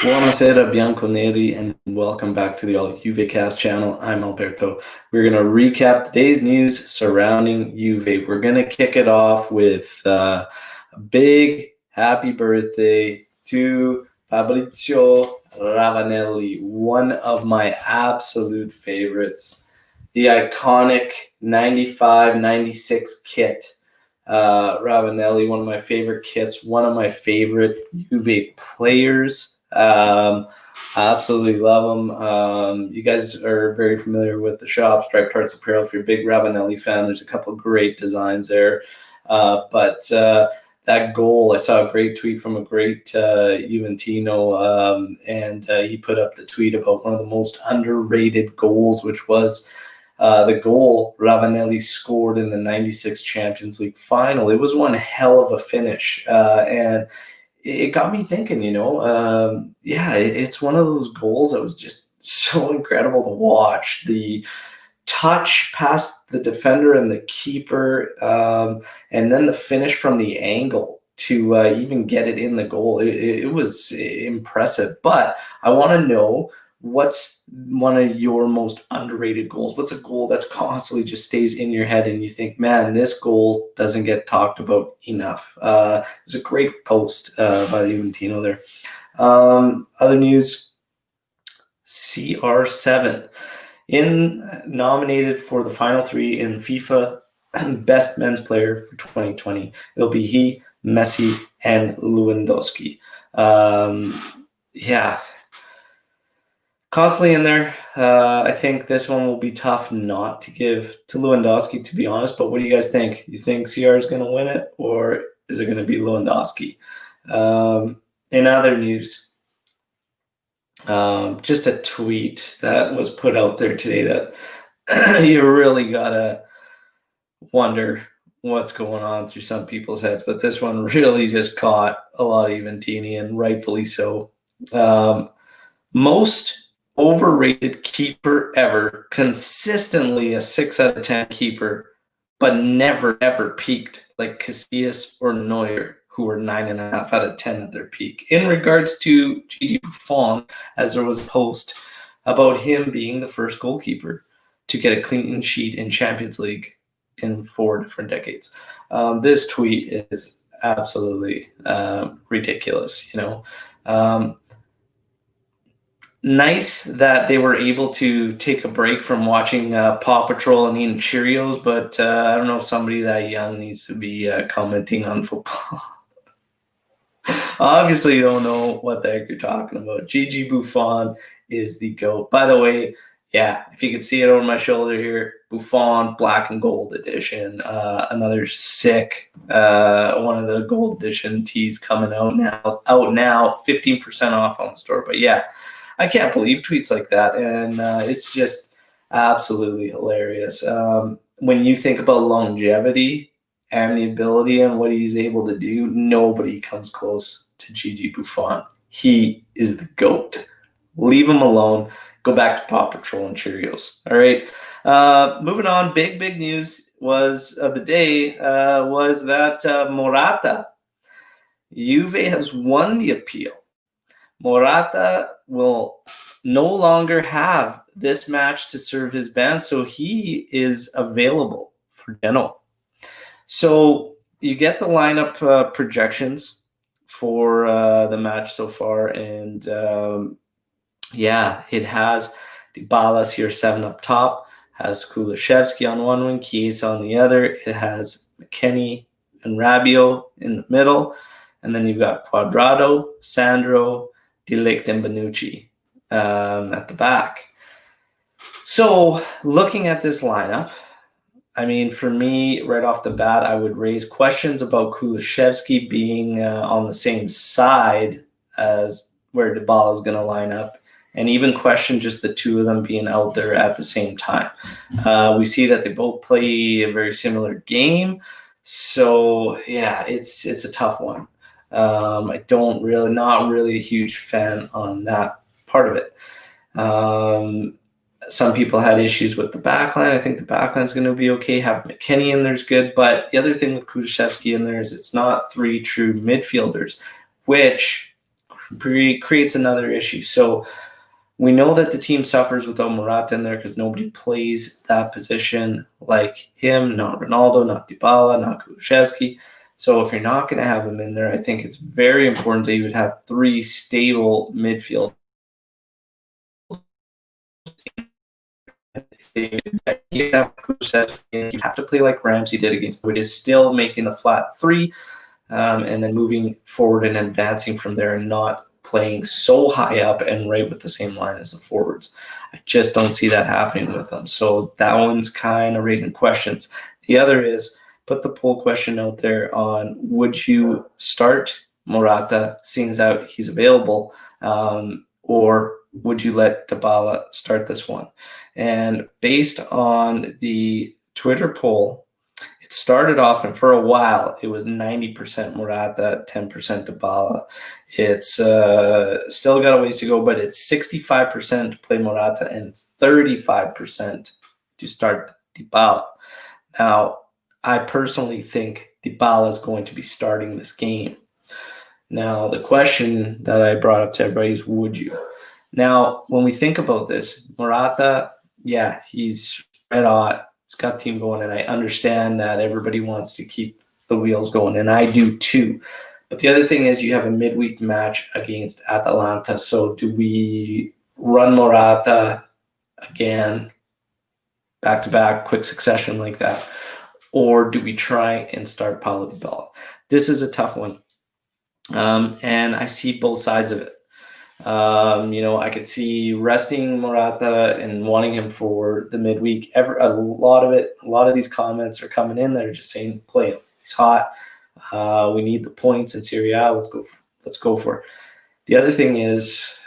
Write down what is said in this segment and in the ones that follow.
Buonasera, Bianconeri, and welcome back to the All Juve Cast channel. I'm Alberto. We're going to recap today's news surrounding Juve. We're going to kick it off with a big happy birthday to Fabrizio Ravanelli, one of my absolute favorites. The iconic 95-96 kit. Ravanelli, one of my favorite kits, one of my favorite Juve players. I absolutely love them. You guys are very familiar with the shop, Striped Hearts Apparel. If you're a big Ravanelli fan, there's a couple of great designs there. But that goal, I saw a great tweet from a great Juventino, and he put up the tweet about one of the most underrated goals, which was the goal Ravanelli scored in the 96 Champions League final. It was one hell of a finish. And it got me thinking, it's one of those goals that was just so incredible to watch. The touch past the defender and the keeper, and then the finish from the angle to even get it in the goal. It was impressive. But I want to know, what's one of your most underrated goals? What's a goal that's constantly just stays in your head and you think, man, this goal doesn't get talked about enough? There's a great post by the Juventino there. Other news, CR7 nominated for the final three in FIFA Best Men's Player for 2020. It'll be he, Messi, and Lewandowski. Constantly in there. I think this one will be tough not to give to Lewandowski, to be honest. But what do you guys think? You think CR is going to win it, or is it going to be Lewandowski? In other news, just a tweet that was put out there today that you really got to wonder what's going on through some people's heads. But this one really just caught a lot of Juventini, and rightfully so. Most overrated keeper ever, consistently a 6 out of 10 keeper, but never ever peaked like Casillas or Neuer, who were 9.5 out of 10 at their peak. In regards to Gigi Buffon, as there was a post about him being the first goalkeeper to get a clean sheet in Champions League in 4 different decades. This tweet is absolutely ridiculous, Nice that they were able to take a break from watching Paw Patrol and eating Cheerios, but I don't know if somebody that young needs to be commenting on football. Obviously, you don't know what the heck you're talking about. Gigi Buffon is the GOAT. By the way, if you can see it over my shoulder here, Buffon Black and Gold Edition. Another sick one of the Gold Edition tees coming out now. 15% off on the store. But I can't believe tweets like that, and it's just absolutely hilarious. When you think about longevity and the ability and what he's able to do, nobody comes close to Gigi Buffon. He is the GOAT. Leave him alone. Go back to Paw Patrol and Cheerios. All right. Moving on, big news of the day was that Morata, Juve has won the appeal. Morata will no longer have this match to serve his ban, so he is available for Genoa. So you get the lineup projections for the match so far, and it has Dybala, CR7 up top, has Kulusevski on one wing, Chiesa on the other. It has McKennie and Rabiot in the middle, and then you've got Cuadrado, Sandro, De Ligt, and Bonucci at the back. So looking at this lineup, I mean, for me, right off the bat, I would raise questions about Kulusevski being on the same side as where Dybala is going to line up, and even question just the two of them being out there at the same time. We see that they both play a very similar game. So, it's a tough one. Not really a huge fan on that part of it. Some people had issues with the backline. I think the backline is going to be okay. Having McKennie in there is good. But the other thing with Kulusevski in there is it's not three true midfielders, which creates another issue. So we know that the team suffers without Morata in there because nobody plays that position like him, not Ronaldo, not Dybala, not Kulusevski. So if you're not going to have him in there, I think it's very important that you would have 3 stable midfield. You have to play like Ramsey did against, which is still making the flat 3, and then moving forward and advancing from there and not playing so high up and right with the same line as the forwards. I just don't see that happening with them. So that one's kind of raising questions. The other is, put the poll question out there on, would you start Morata, seeing as out he's available, or would you let Dybala start this one? And based on the Twitter poll, it started off, and for a while, it was 90% Morata, 10% Dybala. It's still got a ways to go, but it's 65% to play Morata and 35% to start Dybala. Now, I personally think Dybala is going to be starting this game. Now, the question that I brought up to everybody is, would you? Now, when we think about this, Morata, yeah, he's red hot. He's got the team going, and I understand that everybody wants to keep the wheels going, and I do too. But the other thing is, you have a midweek match against Atalanta. So do we run Morata again, back-to-back, quick succession like that? Or do we try and start Paulo Dybala? This is a tough one. And I see both sides of it. I could see resting Morata and wanting him for the midweek. A lot of these comments are coming in that are just saying, play him. He's hot. We need the points in Serie A. Let's go for it. The other thing is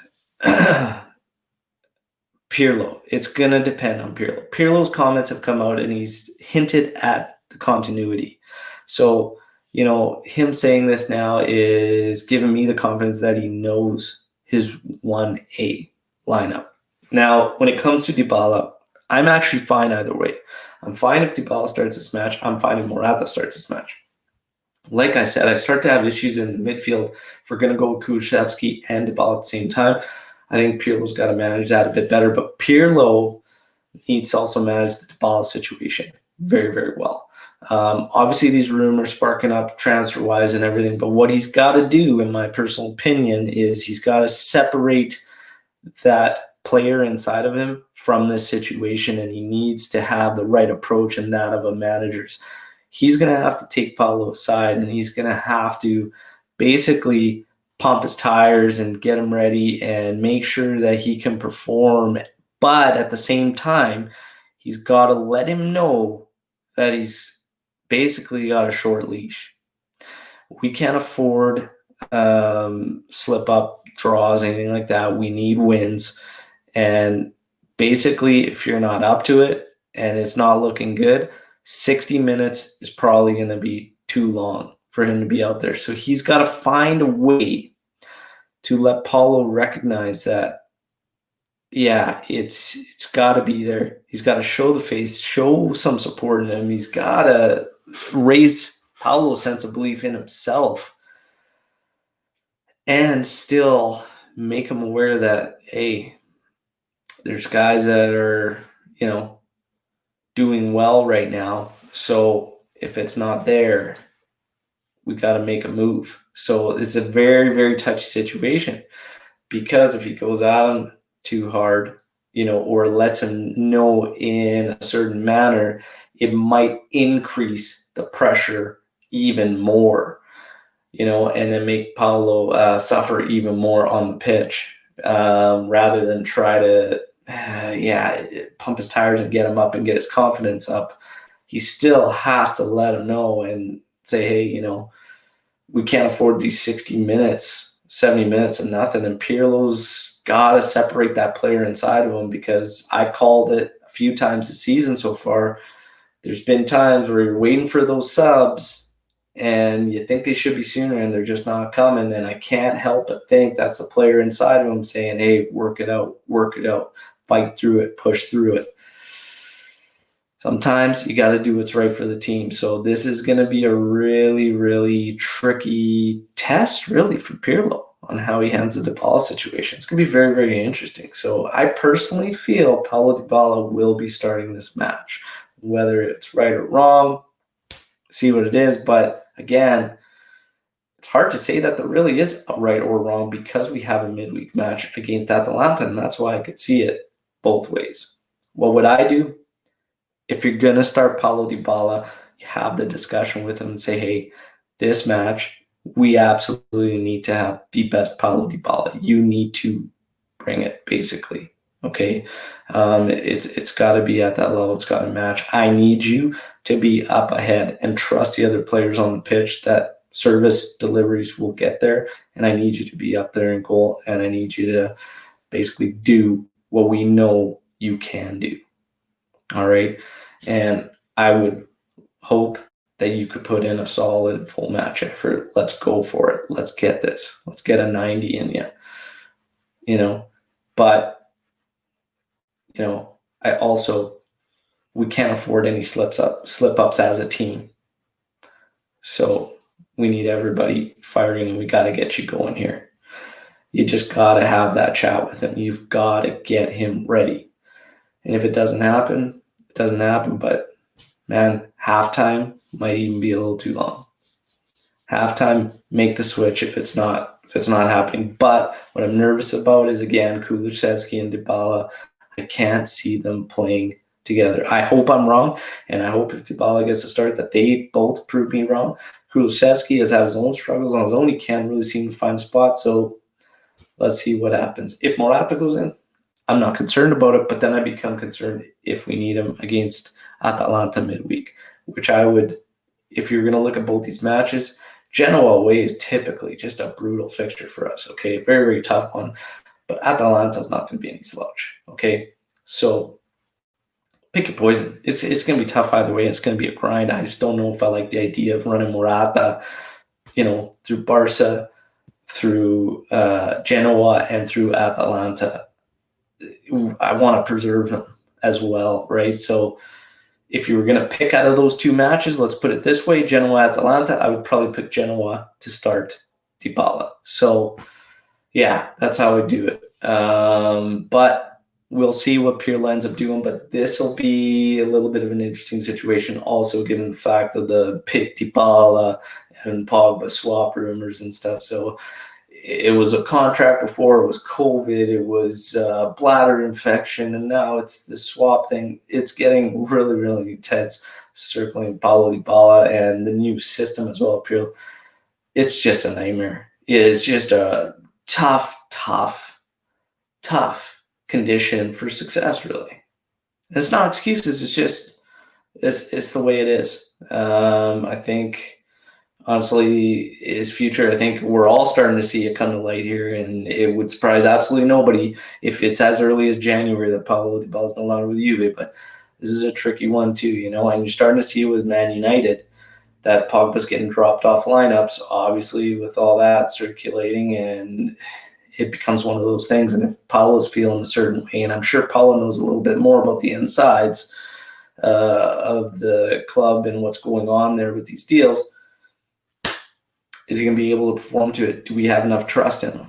Pirlo. It's going to depend on Pirlo. Pirlo's comments have come out and he's hinted at the continuity. So, him saying this now is giving me the confidence that he knows his 1A lineup. Now, when it comes to Dybala, I'm actually fine either way. I'm fine if Dybala starts this match. I'm fine if Morata starts this match. Like I said, I start to have issues in the midfield. If we're going to go with Kulusevski and Dybala at the same time, I think Pirlo's got to manage that a bit better. But Pirlo needs to also manage the Dybala situation very, very well. Obviously, these rumors sparking up transfer-wise and everything, but what he's got to do, in my personal opinion, is he's got to separate that player inside of him from this situation, and he needs to have the right approach and that of a manager's. He's going to have to take Paulo aside, and he's going to have to basically pump his tires and get him ready and make sure that he can perform. But at the same time, he's got to let him know that he's basically got a short leash. We can't afford slip up draws, anything like that. We need wins. And basically, if you're not up to it and it's not looking good, 60 minutes is probably going to be too long for him to be out there. So he's got to find a way to let Paulo recognize that, yeah, it's got to be there. He's got to show the face, show some support in him. He's got to raise Paulo's sense of belief in himself and still make him aware that, hey, there's guys that are, doing well right now. So if it's not there, we got to make a move. So it's a very, very touchy situation, because if he goes at him too hard, or lets him know in a certain manner, it might increase the pressure even more, and then make Paulo suffer even more on the pitch, rather than try to, pump his tires and get him up and get his confidence up. He still has to let him know and say, hey, we can't afford these 60 minutes, 70 minutes of nothing. And Pirlo's got to separate that player inside of him, because I've called it a few times this season so far. There's been times where you're waiting for those subs and you think they should be sooner and they're just not coming. And I can't help but think that's the player inside of him saying, hey, work it out, fight through it, push through it. Sometimes you got to do what's right for the team. So this is going to be a really, really tricky test, really, for Pirlo. on how he handles the Dybala situation. It's going to be very, very interesting. So I personally feel Paulo Dybala will be starting this match. Whether it's right or wrong, see what it is. But again, it's hard to say that there really is a right or wrong because we have a midweek match against Atalanta, and that's why I could see it both ways. What would I do? If you're going to start Paulo Dybala, you have the discussion with him and say, hey, this match, we absolutely need to have the best Paulo Dybala. You need to bring it, basically. Okay, it's got to be at that level. It's got to match. I need you to be up ahead and trust the other players on the pitch that service deliveries will get there. And I need you to be up there in goal. And I need you to basically do what we know you can do. All right. And I would hope that you could put in a solid full match effort. Let's go for it. Let's get this. Let's get a 90 in you. But we can't afford any slip-ups as a team. So we need everybody firing, and we got to get you going here. You just got to have that chat with him. You've got to get him ready. And if it doesn't happen, it doesn't happen. But, man, halftime might even be a little too long. Halftime, make the switch if it's not happening. But what I'm nervous about is, again, Kulusevski and Dybala. I can't see them playing together. I hope I'm wrong, and I hope if Dybala gets a start that they both prove me wrong. Kulusevski has had his own struggles on his own. He can't really seem to find a spot, so let's see what happens. If Morata goes in, I'm not concerned about it, but then I become concerned if we need him against Atalanta midweek, which I would, if you're going to look at both these matches, Genoa away is typically just a brutal fixture for us, okay? Very, very tough one. But Atalanta's not going to be any slouch, okay? So pick your poison. It's going to be tough either way. It's going to be a grind. I just don't know if I like the idea of running Morata, through Barca, through Genoa, and through Atalanta. I want to preserve him as well, right? So if you were going to pick out of those two matches, let's put it this way, Genoa-Atalanta, I would probably pick Genoa to start Dybala. So yeah, that's how I do it. But we'll see what Pirlo ends up doing. But this will be a little bit of an interesting situation, also given the fact of the pick Dybala and Pogba swap rumors and stuff. So it was a contract before, it was COVID, it was bladder infection, and now it's the swap thing. It's getting really, really intense, circling Paulo Dybala and the new system as well, Pirlo. It's just a nightmare. It is just a tough condition for success, really. And it's not excuses. It's just, it's the way it is. I think, honestly, his future, I think we're all starting to see it come to light here, and it would surprise absolutely nobody if it's as early as January that Paulo Dybala is no longer with Juve. But this is a tricky one too, and you're starting to see it with Man United that Pogba's getting dropped off lineups, obviously, with all that circulating, and it becomes one of those things. And if Paulo's feeling a certain way, and I'm sure Paulo knows a little bit more about the insides of the club and what's going on there with these deals, is he going to be able to perform to it? Do we have enough trust in him?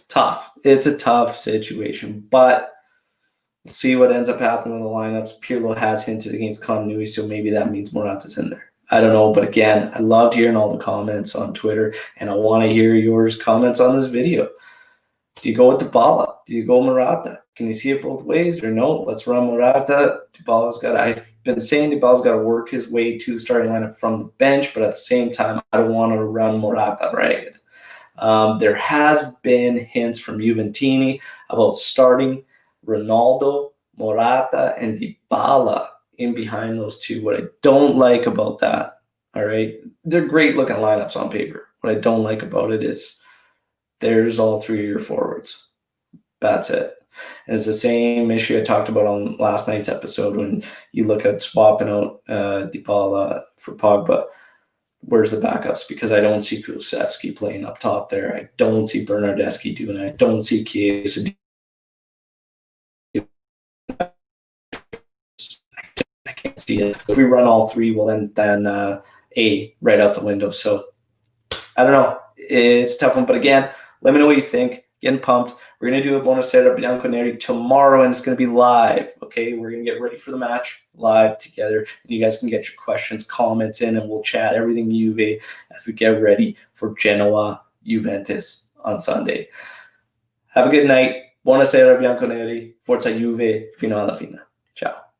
Tough. It's a tough situation, but we'll see what ends up happening with the lineups. Pirlo has hinted against continuity, so maybe that means Morata's in there. I don't know, but again, I loved hearing all the comments on Twitter, and I want to hear yours comments on this video. Do you go with Dybala? Do you go Morata? Can you see it both ways, or no? Let's run Morata. I've been saying Dybala's got to work his way to the starting lineup from the bench, but at the same time, I don't want to run Morata ragged. There has been hints from Juventini about starting Ronaldo, Morata, and Dybala in behind those two. What I don't like about that, all right, they're great looking lineups on paper. What I don't like about it is there's all three of your forwards. That's it. And it's the same issue I talked about on last night's episode when you look at swapping out Dybala for Pogba. Where's the backups? Because I don't see Kulusevski playing up top there. I don't see Bernardeschi doing it. I don't see Chiesa doing it. I can't see it. If we run all three, well, then right out the window. So I don't know. it's a tough one. But again, let me know what you think. Getting pumped. We're going to do a Buonasera Bianconeri tomorrow, and it's going to be live. Okay, we're going to get ready for the match live together. And you guys can get your questions, comments in, and we'll chat everything Juve as we get ready for Genoa Juventus on Sunday. Have a good night. Buonasera Bianconeri. Forza Juve. Fino alla fine. Ciao.